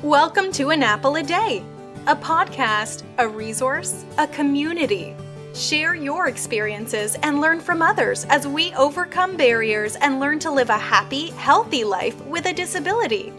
Welcome to An Apple a Day, a podcast, a resource, a community. Share your experiences and learn from others as we overcome barriers and learn to live a happy, healthy life with a disability.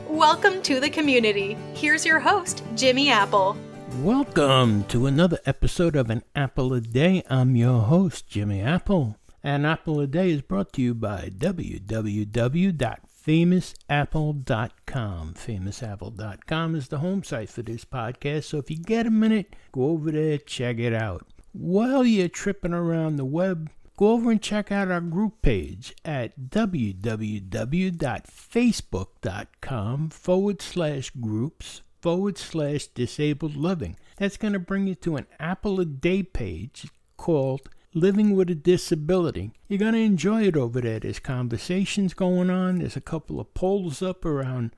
Welcome to the community. Here's your host, Jimmy Apple. Welcome to another episode of An Apple a Day. I'm your host, Jimmy Apple. An Apple a Day is brought to you by www.famousapple.com. Famousapple.com is the home site for this podcast, so if you get a minute, go over there, check it out. While you're tripping around the web, go over and check out our group page at www.facebook.com/groups/disabled living. That's going to bring you to an Apple a Day page called Living with a Disability. You're going to enjoy it over there. There's conversations going on. There's a couple of polls up around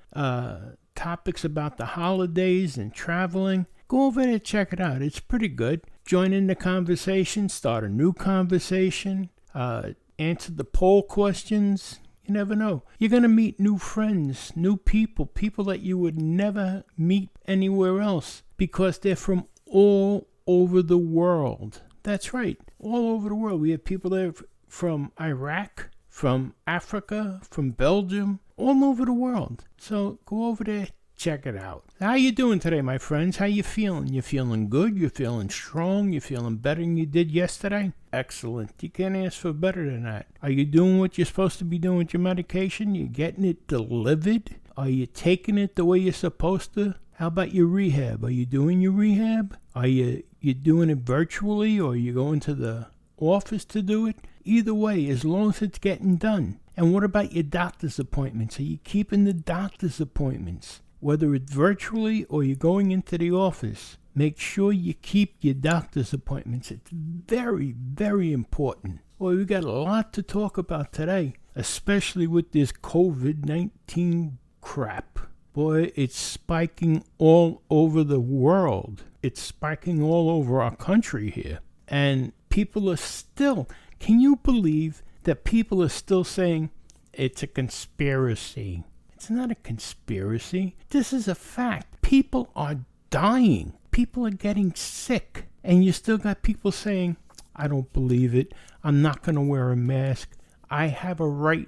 topics about the holidays and traveling. Go over there and check it out. It's pretty good. Join in the conversation, start a new conversation, answer the poll questions. You never know. You're going to meet new friends, new people that you would never meet anywhere else because they're from all over the world. That's right. All over the world. We have people there from Iraq, from Africa, from Belgium, all over the world. So go over there, check it out. How you doing today, my friends? How you feeling? You feeling good? You feeling strong? You feeling better than you did yesterday? Excellent. You can't ask for better than that. Are you doing what you're supposed to be doing with your medication? You getting it delivered? Are you taking it the way you're supposed to? How about your rehab? Are you doing your rehab? Are you doing it virtually, or are you going to the office to do it? Either way, as long as it's getting done. And what about your doctor's appointments? Are you keeping the doctor's appointments? Whether it's virtually or you're going into the office, make sure you keep your doctor's appointments. It's very, very important. Well, we got a lot to talk about today, especially with this COVID-19 crap. Boy, it's spiking all over the world. It's spiking all over our country here. And people are still, can you believe that people are still saying it's a conspiracy? It's not a conspiracy. This is a fact. People are dying. People are getting sick. And you still got people saying, I don't believe it. I'm not going to wear a mask. I have a right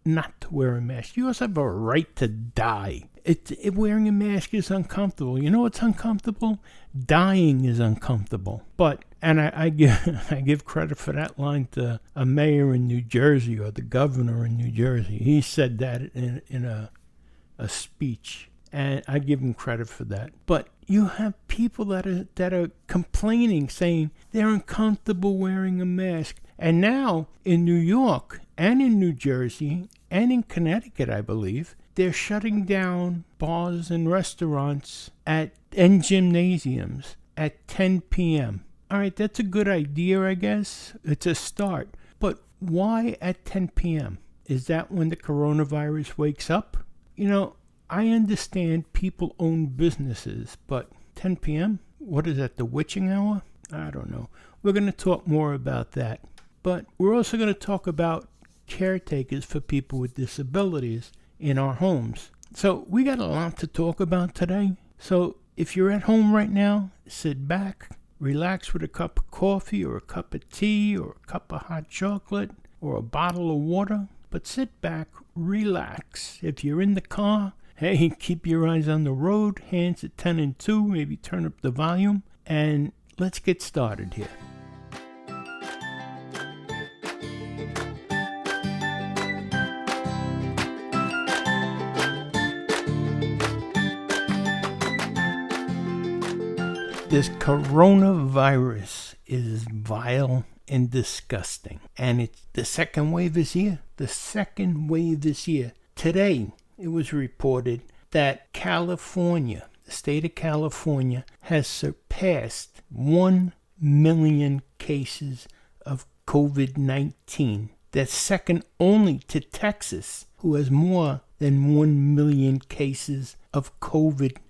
not to wear a mask. You also have a right to die. Wearing a mask is uncomfortable. You know what's uncomfortable? Dying is uncomfortable. And I give credit for that line to a mayor in New Jersey, or the governor in New Jersey. He said that in a speech, and I give him credit for that. But you have people that are complaining, saying they're uncomfortable wearing a mask. And now in New York and in New Jersey and in Connecticut, I believe, they're shutting down bars and restaurants and gymnasiums at 10 p.m. All right, that's a good idea, I guess. It's a start. But why at 10 p.m.? Is that when the coronavirus wakes up? You know, I understand people own businesses, but 10 p.m.? What is that, the witching hour? I don't know. We're going to talk more about that. But we're also going to talk about caretakers for people with disabilities in our homes. So we got a lot to talk about today. So if you're at home right now, sit back, relax with a cup of coffee or a cup of tea or a cup of hot chocolate or a bottle of water. But sit back, relax. If you're in the car, hey, keep your eyes on the road, hands at 10 and 2, maybe turn up the volume, and let's get started here. This coronavirus is vile and disgusting. And it's the second wave is here. The second wave is here. Today, it was reported that California, the state of California, has surpassed 1 million cases of COVID-19. That's second only to Texas, who has more than 1 million cases of COVID-19.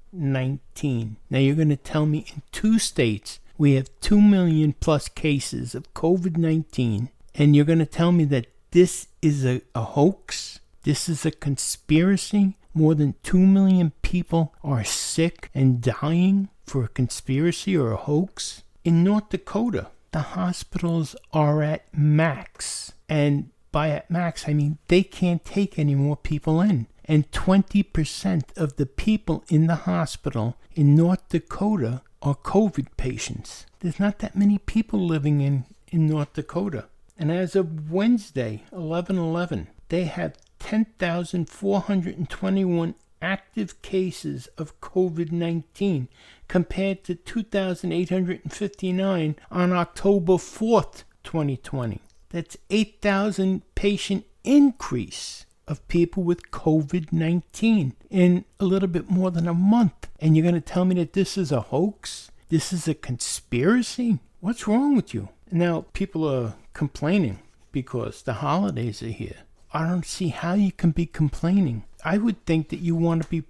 Now you're going to tell me in 2 states we have 2 million plus cases of COVID-19, and you're going to tell me that this is a hoax? This is a conspiracy? more than 2 million people are sick and dying for a conspiracy or a hoax? In North Dakota, the hospitals are at max. And by at max, I mean they can't take any more people in. And 20% of the people in the hospital in North Dakota are COVID patients. There's not that many people living in North Dakota. And as of Wednesday, 11/11, they have 10,421 active cases of COVID-19 compared to 2,859 on October 4th, 2020. That's 8,000 patient increase of people with COVID-19 in a little bit more than a month. And you're going to tell me that this is a hoax? This is a conspiracy? What's wrong with you? Now, people are complaining because the holidays are here. I don't see how you can be complaining. I would think that you want to be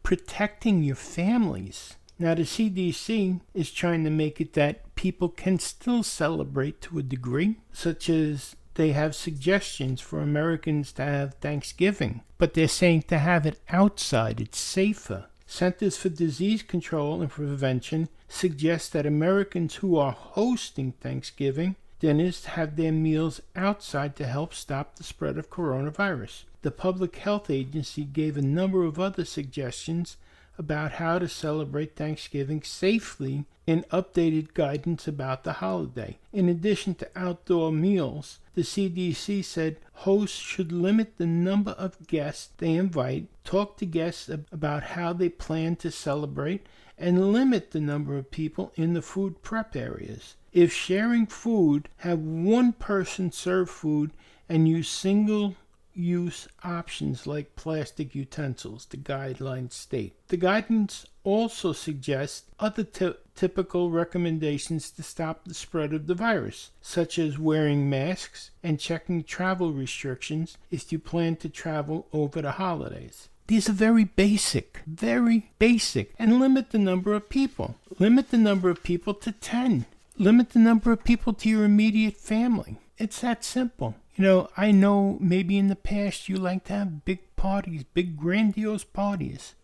protecting your families. Now, the CDC is trying to make it that people can still celebrate to a degree, such as they have suggestions for Americans to have Thanksgiving, but they're saying to have it outside. It's safer. Centers for Disease Control and Prevention suggest that Americans who are hosting Thanksgiving dinners have their meals outside to help stop the spread of coronavirus. The Public Health Agency gave a number of other suggestions about how to celebrate Thanksgiving safely in updated guidance about the holiday. In addition to outdoor meals, the CDC said hosts should limit the number of guests they invite, talk to guests about how they plan to celebrate, and limit the number of people in the food prep areas. If sharing food, have one person serve food and use single-use options like plastic utensils, the guidelines state. The guidance also suggests other typical recommendations to stop the spread of the virus, such as wearing masks and checking travel restrictions if you plan to travel over the holidays. These are very basic, and limit the number of people. Limit the number of people to 10. Limit the number of people to your immediate family. It's that simple. You know, I know maybe in the past you like to have big parties, big grandiose parties.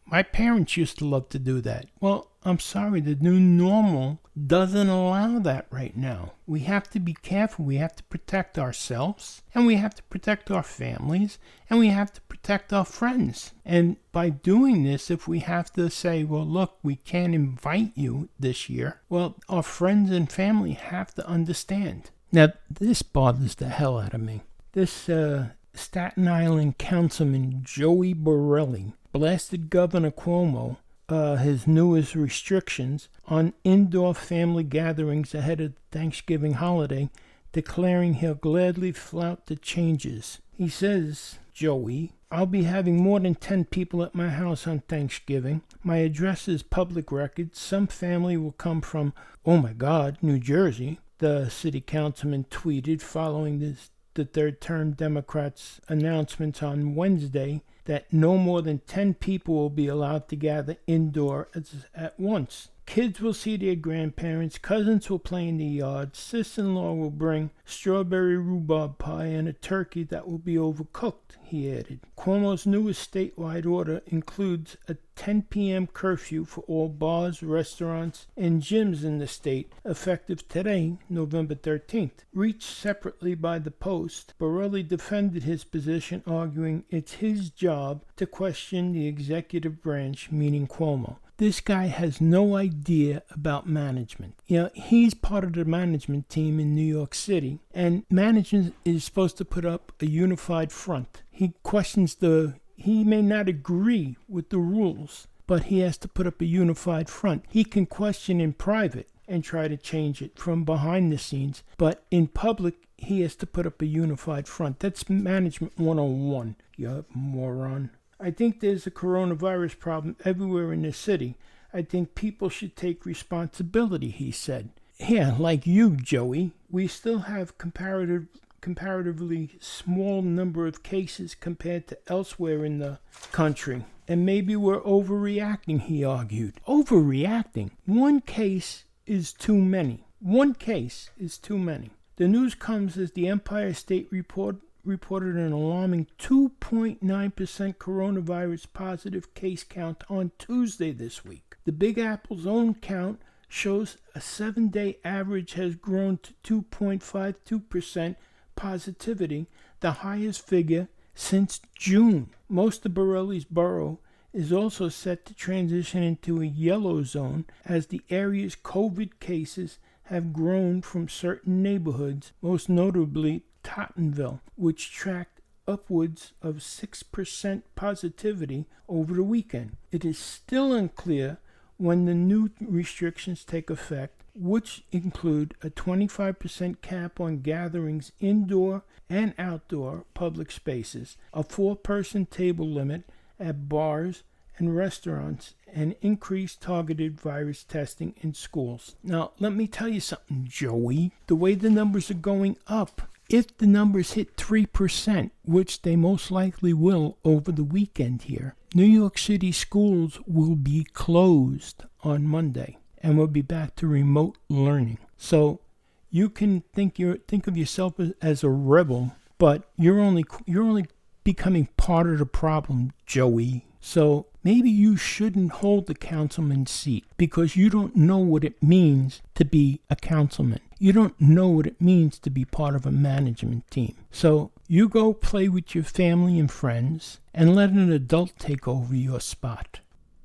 My parents used to love to do that. Well, I'm sorry, the new normal doesn't allow that right now. We have to be careful. We have to protect ourselves, and we have to protect our families, and we have to protect our friends. And by doing this, if we have to say, well, look, we can't invite you this year, well, our friends and family have to understand. Now, this bothers the hell out of me. This Staten Island Councilman Joey Borelli blasted Governor Cuomo, his newest restrictions on indoor family gatherings ahead of the Thanksgiving holiday, declaring he'll gladly flout the changes. He says, Joey, I'll be having more than 10 people at my house on Thanksgiving. My address is public record. Some family will come from, oh my God, New Jersey. The city councilman tweeted following the third-term Democrats' announcements on Wednesday that no more than 10 people will be allowed to gather indoor at once. Kids will see their grandparents, cousins will play in the yard, sis-in-law will bring strawberry rhubarb pie and a turkey that will be overcooked, he added. Cuomo's newest statewide order includes a 10 p.m. curfew for all bars, restaurants, and gyms in the state, effective today, November 13th. Reached separately by the Post, Borelli defended his position, arguing it's his job to question the executive branch, meaning Cuomo. This guy has no idea about management. You know, he's part of the management team in New York City, and management is supposed to put up a unified front. He may not agree with the rules, but he has to put up a unified front. He can question in private and try to change it from behind the scenes, but in public, he has to put up a unified front. That's management 101, you moron. I think there's a coronavirus problem everywhere in the city. I think people should take responsibility, he said. Yeah, like you, Joey. We still have comparatively small number of cases compared to elsewhere in the country. And maybe we're overreacting, he argued. Overreacting? One case is too many. One case is too many. The news comes as the Empire State reported an alarming 2.9% coronavirus positive case count on Tuesday this week. The Big Apple's own count shows a 7-day average has grown to 2.52% positivity, the highest figure since June. Most of Borelli's borough is also set to transition into a yellow zone as the area's COVID cases have grown from certain neighborhoods, most notably Tottenville, which tracked upwards of 6% positivity over the weekend. It is still unclear when the new restrictions take effect, which include a 25% cap on gatherings indoor and outdoor public spaces, a 4-person table limit at bars and restaurants, and increased targeted virus testing in schools. Now, let me tell you something, Joey. The way the numbers are going up, if the numbers hit 3%, which they most likely will over the weekend here, New York City schools will be closed on Monday, and we'll be back to remote learning. So you can think of yourself as a rebel, but you're only becoming part of the problem, Joey. So maybe you shouldn't hold the councilman seat because you don't know what it means to be a councilman. You don't know what it means to be part of a management team. So you go play with your family and friends and let an adult take over your spot.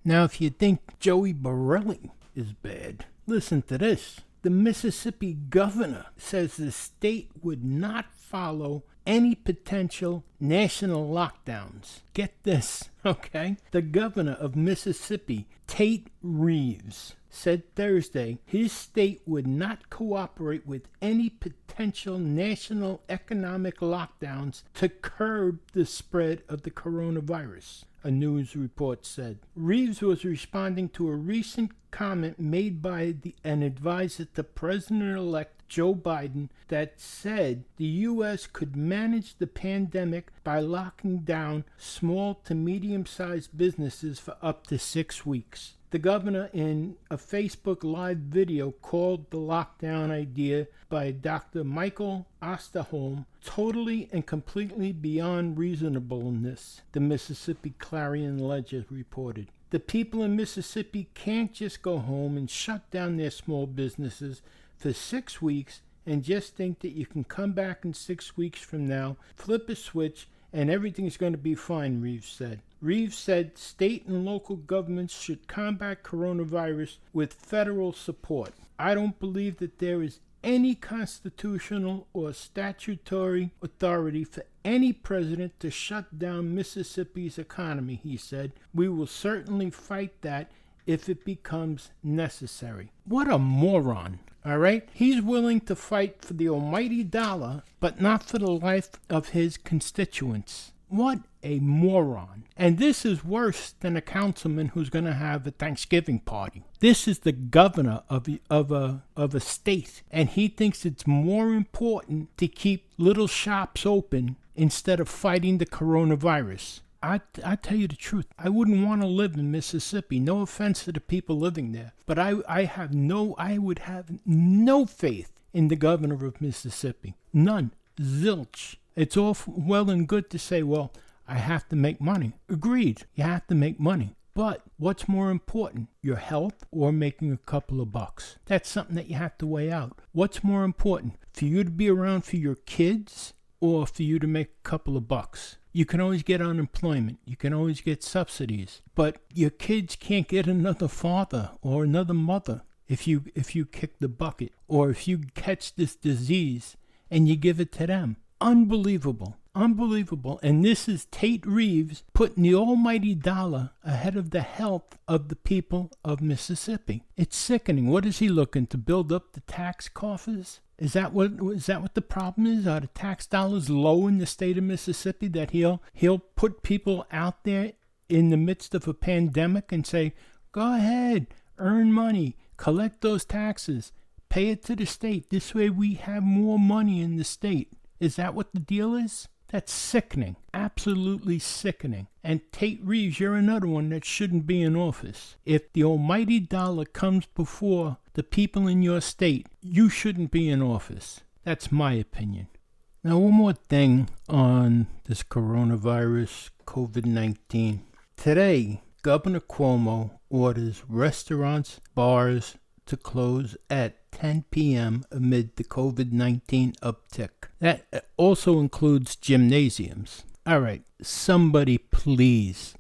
Now, if you think Joey Borelli is bad, listen to this. The Mississippi governor says the state would not follow any potential national lockdowns. Get this, okay? The governor of Mississippi, Tate Reeves, said Thursday his state would not cooperate with any potential national economic lockdowns to curb the spread of the coronavirus, a news report said. Reeves was responding to a recent comment made by an advisor to President-elect Joe Biden that said the U.S. could manage the pandemic by locking down small to medium-sized businesses for up to 6 weeks. The governor, in a Facebook Live video, called the lockdown idea by Dr. Michael Osterholm totally and completely beyond reasonableness, the Mississippi Clarion Ledger reported. The people in Mississippi can't just go home and shut down their small businesses for 6 weeks and just think that you can come back in 6 weeks from now, flip a switch, and everything's going to be fine, Reeves said. Reeves said state and local governments should combat coronavirus with federal support. I don't believe that there is any constitutional or statutory authority for any president to shut down Mississippi's economy, he said. We will certainly fight that if it becomes necessary. What a moron, all right? He's willing to fight for the almighty dollar, but not for the life of his constituents. What a moron. And this is worse than a councilman who's going to have a Thanksgiving party. This is the governor of a state, and he thinks it's more important to keep little shops open instead of fighting the coronavirus. I tell you the truth, I wouldn't want to live in Mississippi. No offense to the people living there, but I would have no faith in the governor of Mississippi. None. Zilch. It's all well and good to say, well, I have to make money. Agreed, you have to make money. But what's more important, your health or making a couple of bucks? That's something that you have to weigh out. What's more important, for you to be around for your kids or for you to make a couple of bucks? You can always get unemployment. You can always get subsidies. But your kids can't get another father or another mother if you kick the bucket or if you catch this disease and you give it to them. Unbelievable. Unbelievable. And this is Tate Reeves putting the almighty dollar ahead of the health of the people of Mississippi. It's sickening. What is he looking to build up the tax coffers? Is that what the problem is? Are the tax dollars low in the state of Mississippi that he'll put people out there in the midst of a pandemic and say, go ahead, earn money, collect those taxes, pay it to the state. This way we have more money in the state. Is that what the deal is? That's sickening. Absolutely sickening. And Tate Reeves, you're another one that shouldn't be in office. If the almighty dollar comes before the people in your state, you shouldn't be in office. That's my opinion. Now, one more thing on this coronavirus, COVID-19. Today, Governor Cuomo orders restaurants, bars to close at 10 p.m. amid the COVID-19 uptick. That also includes gymnasiums. All right, somebody please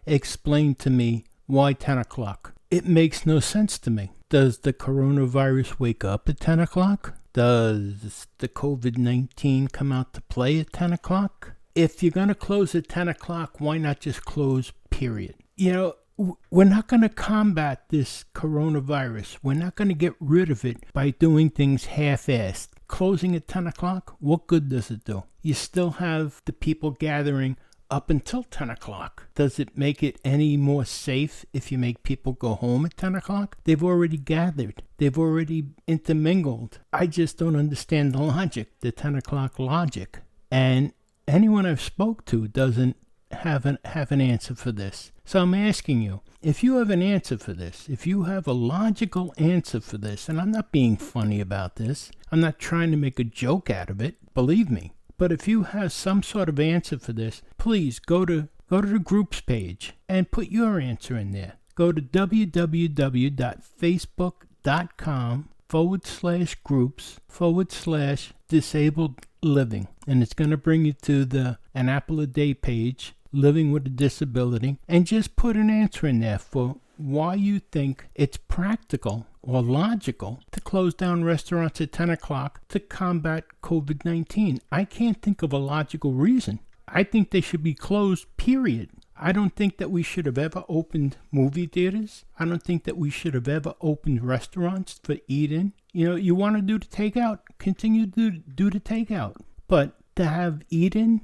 explain to me why 10 o'clock. It makes no sense to me. Does the coronavirus wake up at 10 o'clock? Does the COVID-19 come out to play at 10 o'clock? If you're going to close at 10 o'clock, why not just close, period? We're not going to combat this coronavirus. We're not going to get rid of it by doing things half-assed. Closing at 10 o'clock, what good does it do? You still have the people gathering up until 10 o'clock. Does it make it any more safe if you make people go home at 10 o'clock? They've already gathered. They've already intermingled. I just don't understand the logic, the 10 o'clock logic. And anyone I've spoke to doesn't have an answer for this. So I'm asking you, if you have an answer for this, if you have a logical answer for this, and I'm not being funny about this, I'm not trying to make a joke out of it, believe me. But if you have some sort of answer for this, please go to the groups page and put your answer in there. Go to www.facebook.com/groups/disabled living. And it's going to bring you to an apple a day page, living with a disability, and just put an answer in there for why you think it's practical or logical to close down restaurants at 10 o'clock to combat COVID-19. I can't think of a logical reason. I think they should be closed, period. I don't think that we should have ever opened movie theaters. I don't think that we should have ever opened restaurants for eat-in. You want to do the takeout, continue to do the takeout. But to have eat-in,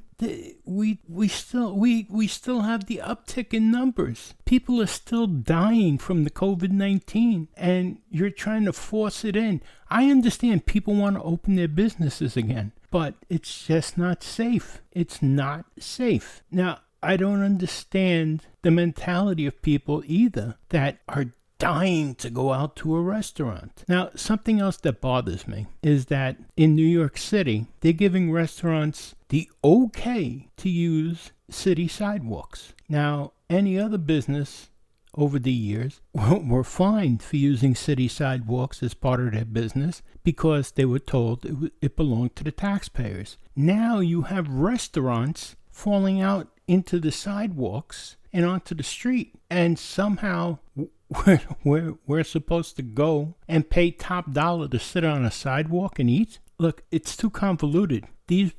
we still have the uptick in numbers. People are still dying from the COVID-19, and you're trying to force it in. I understand people want to open their businesses again, but it's just not safe. It's not safe. Now, I don't understand the mentality of people either that are dying to go out to a restaurant. Now, something else that bothers me is that in New York City, they're giving restaurants the okay to use city sidewalks. Now, any other business over the years were fined for using city sidewalks as part of their business because they were told it belonged to the taxpayers. Now you have restaurants falling out into the sidewalks and onto the street, and somehow we're supposed to go and pay top dollar to sit on a sidewalk and eat? Look, it's too convoluted. These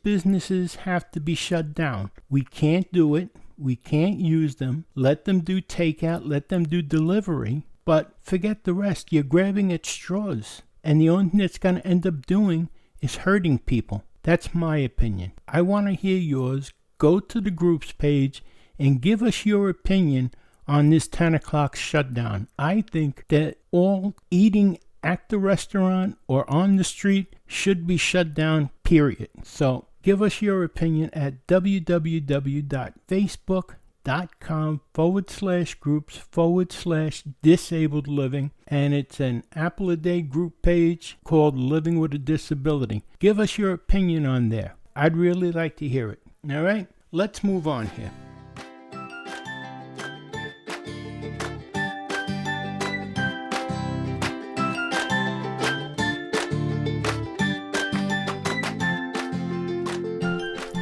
businesses have to be shut down. We can't do it. We can't use them. Let them do takeout. Let them do delivery. But forget the rest. You're grabbing at straws. And the only thing that's going to end up doing is hurting people. That's my opinion. I want to hear yours. Go to the groups page and give us your opinion on this 10 o'clock shutdown. I think that all eating at the restaurant or on the street should be shut down, period. So give us your opinion at www.facebook.com/groups/disabled living. And it's an Apple a Day group page called Living with a Disability. Give us your opinion on there. I'd really like to hear it. All right, let's move on here.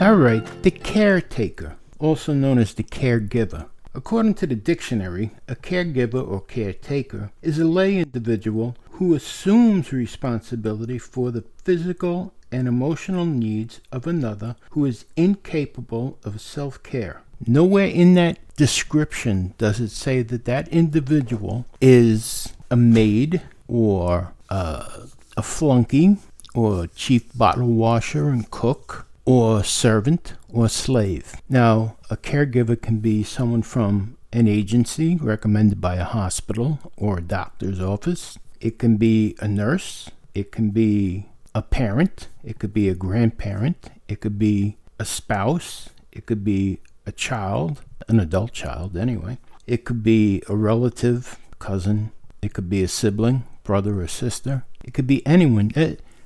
All right, the caretaker, also known as the caregiver. According to the dictionary, a caregiver or caretaker is a lay individual who assumes responsibility for the physical and emotional needs of another who is incapable of self-care. Nowhere in that description does it say that that individual is a maid or a flunky or chief bottle washer and cook or servant or slave. Now, a caregiver can be someone from an agency recommended by a hospital or a doctor's office. It can be a nurse. It can be a parent. It could be a grandparent. It could be a spouse. It could be a child, an adult child anyway. It could be a relative, cousin. It could be a sibling, brother or sister. It could be anyone.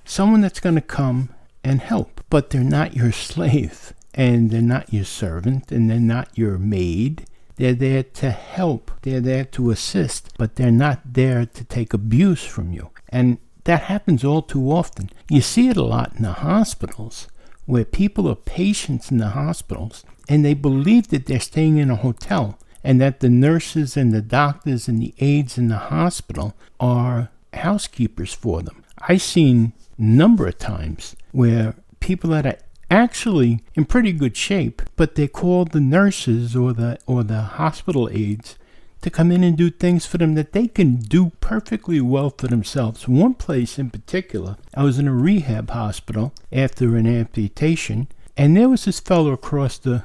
someone that's going to come and help, but they're not your slave, and they're not your servant, and they're not your maid. They're there to help. They're there to assist, but they're not there to take abuse from you. And that happens all too often. You see it a lot in the hospitals, where people are patients in the hospitals, and they believe that they're staying in a hotel, and that the nurses and the doctors and the aides in the hospital are housekeepers for them. I've seen a number of times where people that are actually in pretty good shape, but they call the nurses or the hospital aides to come in and do things for them that they can do perfectly well for themselves. One place in particular, I was in a rehab hospital after an amputation, and there was this fellow across the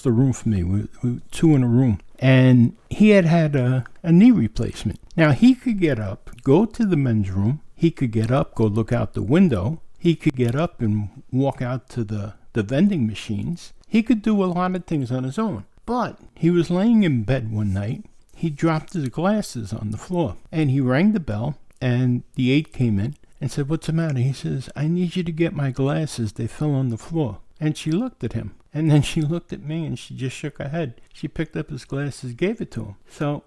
room from me, with two in a room, and he had a knee replacement. Now, he could get up, go to the men's room, he could get up, go look out the window, he could get up and walk out to the vending machines. He could do a lot of things on his own. But he was laying in bed one night. He dropped his glasses on the floor, and he rang the bell, and the aide came in and said, "What's the matter?" He says, "I need you to get my glasses. They fell on the floor." And she looked at him, and then she looked at me, and she just shook her head. She picked up his glasses, gave it to him. So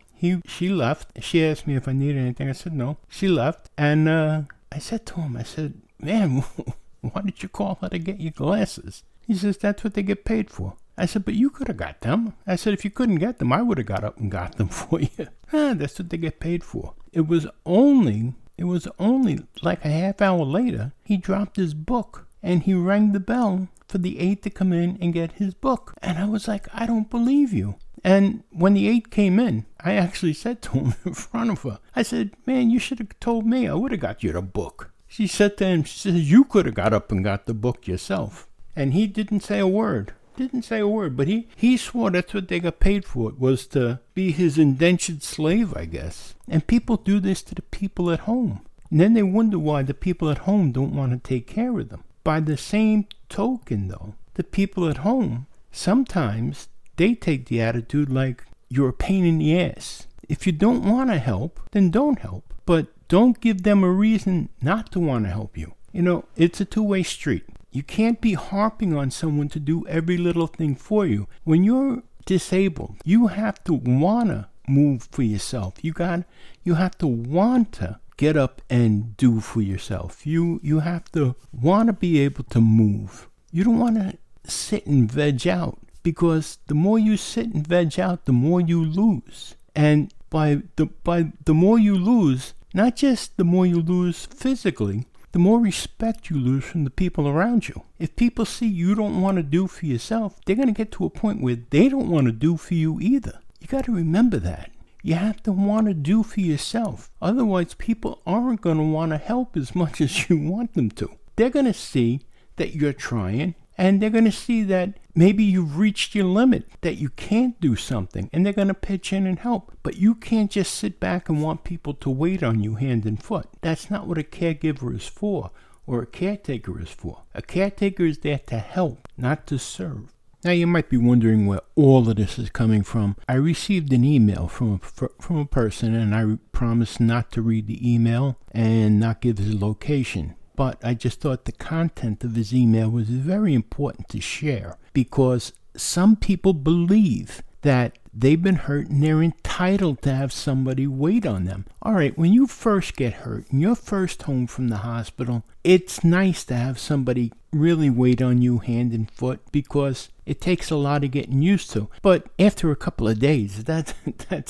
she left. She asked me if I needed anything. I said no. She left, and I said to him, I said, "Man, why did you call her to get your glasses?" He says, "That's what they get paid for." I said, "But you could have got them." I said, "If you couldn't get them, I would have got up and got them for you." That's what they get paid for. It was only like a half hour later, he dropped his book, and he rang the bell for the aide to come in and get his book. And I was like, "I don't believe you." And when the aide came in, I actually said to him in front of her, I said, "Man, you should have told me. I would have got you the book." She said to him, she says, "You could have got up and got the book yourself." And he didn't say a word. But he swore that's what they got paid for. It was to be his indentured slave, I guess. And people do this to the people at home. And then they wonder why the people at home don't want to take care of them. By the same token, though, the people at home, sometimes they take the attitude like you're a pain in the ass. If you don't want to help, then don't help. But don't give them a reason not to want to help you. You know, it's a two-way street. You can't be harping on someone to do every little thing for you. When you're disabled, you have to want to move for yourself. You have to want to get up and do for yourself. You have to want to be able to move. You don't want to sit and veg out, because the more you sit and veg out, the more you lose. And by the more you lose, not just the more you lose physically, the more respect you lose from the people around you. If people see you don't want to do for yourself, they're going to get to a point where they don't want to do for you either. You got to remember that. You have to want to do for yourself. Otherwise, people aren't going to want to help as much as you want them to. They're going to see that you're trying, and they're going to see that maybe you've reached your limit, that you can't do something, and they're going to pitch in and help. But you can't just sit back and want people to wait on you hand and foot. That's not what a caregiver is for, or a caretaker is for. A caretaker is there to help, not to serve. Now, you might be wondering where all of this is coming from. I received an email from a person, and I promised not to read the email and not give his location. But I just thought the content of his email was very important to share, because some people believe that they've been hurt and they're entitled to have somebody wait on them. All right, when you first get hurt and you're first home from the hospital, it's nice to have somebody really wait on you hand and foot, because it takes a lot of getting used to. But after a couple of days, that's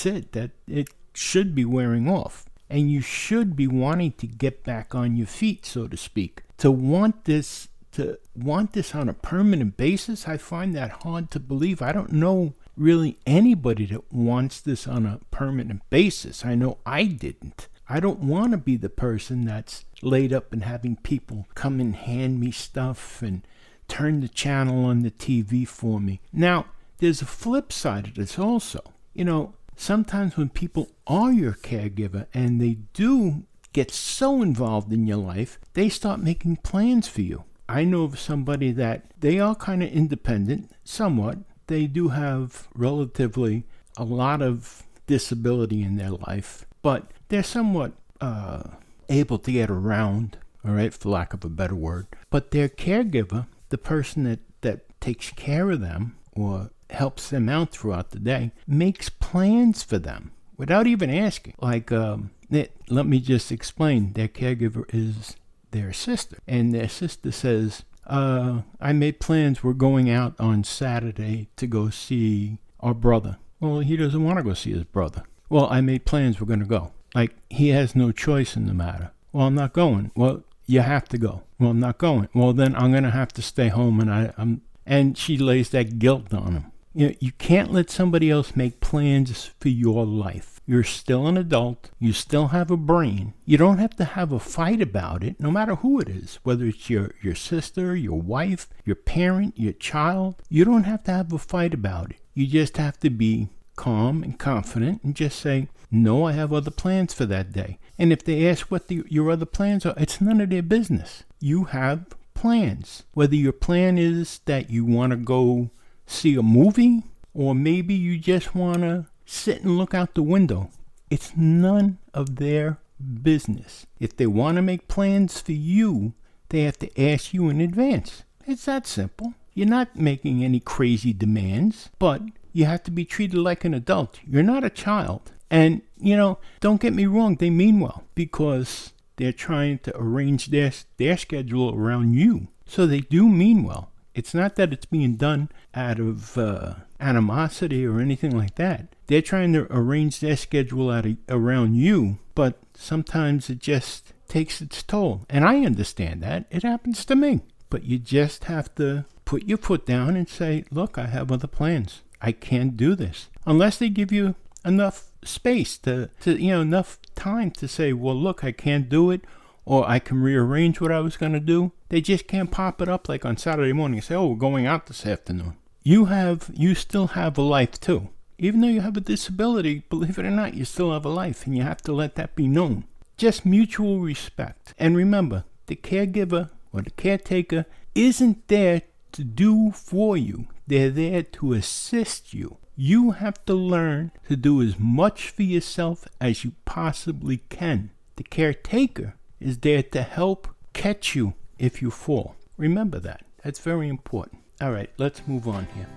it. That it should be wearing off. And you should be wanting to get back on your feet, so to speak. To want this on a permanent basis, I find that hard to believe. I don't know really anybody that wants this on a permanent basis. I know I didn't. I don't want to be the person that's laid up and having people come and hand me stuff and turn the channel on the TV for me. Now, there's a flip side of this also. You know, sometimes when people are your caregiver and they do get so involved in your life, they start making plans for you. I know of somebody that they are kind of independent, somewhat. They do have relatively a lot of disability in their life, but they're somewhat able to get around all right, for lack of a better word. But their caregiver, the person that takes care of them or helps them out throughout the day, makes plans for them without even asking. Like, let me just explain. Their caregiver is their sister. And their sister says, I made plans. We're going out on Saturday to go see our brother. Well, he doesn't want to go see his brother. Well, I made plans. We're going to go. Like, he has no choice in the matter. Well, I'm not going. Well, you have to go. Well, I'm not going. Well, then I'm going to have to stay home, and she lays that guilt on him. You can't let somebody else make plans for your life. You're still an adult. You still have a brain. You don't have to have a fight about it, no matter who it is, whether it's your sister, your wife, your parent, your child. You don't have to have a fight about it. You just have to be calm and confident and just say, no, I have other plans for that day. And if they ask what your other plans are, it's none of their business. You have plans. Whether your plan is that you want to go see a movie, or maybe you just want to sit and look out the window. It's none of their business. If they want to make plans for you, they have to ask you in advance. It's that simple. You're not making any crazy demands, but you have to be treated like an adult. You're not a child. And, don't get me wrong, they mean well, because they're trying to arrange their schedule around you. So they do mean well. It's not that it's being done out of animosity or anything like that. They're trying to arrange their schedule around you, but sometimes it just takes its toll. And I understand that. It happens to me. But you just have to put your foot down and say, look, I have other plans. I can't do this. Unless they give you enough space to enough time to say, well, look, I can't do it, or I can rearrange what I was going to do. They just can't pop it up like on Saturday morning and say, oh, we're going out this afternoon. You still have a life too. Even though you have a disability, believe it or not, you still have a life, and you have to let that be known. Just mutual respect. And remember, the caregiver or the caretaker isn't there to do for you. They're there to assist you. You have to learn to do as much for yourself as you possibly can. The caretaker is there to help catch you if you fall. Remember that. That's very important. All right, let's move on here.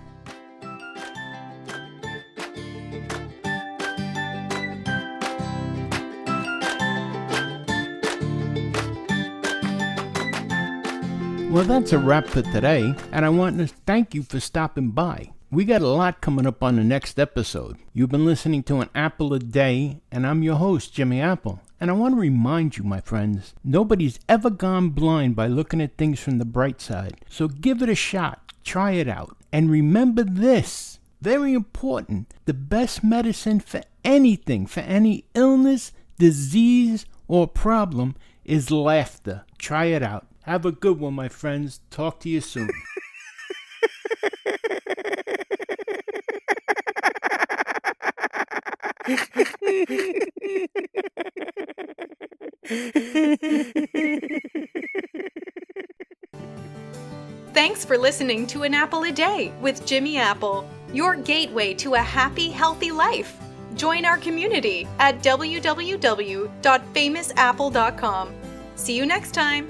Well, that's a wrap for today, and I want to thank you for stopping by. We got a lot coming up on the next episode. You've been listening to An Apple a Day, and I'm your host, Jimmy Apple. And I want to remind you, my friends, nobody's ever gone blind by looking at things from the bright side. So give it a shot. Try it out. And remember this, very important, the best medicine for anything, for any illness, disease, or problem is laughter. Try it out. Have a good one, my friends. Talk to you soon. Thanks for listening to An Apple a Day with Jimmy Apple, your gateway to a happy, healthy life. Join our community at www.famousapple.com. See you next time.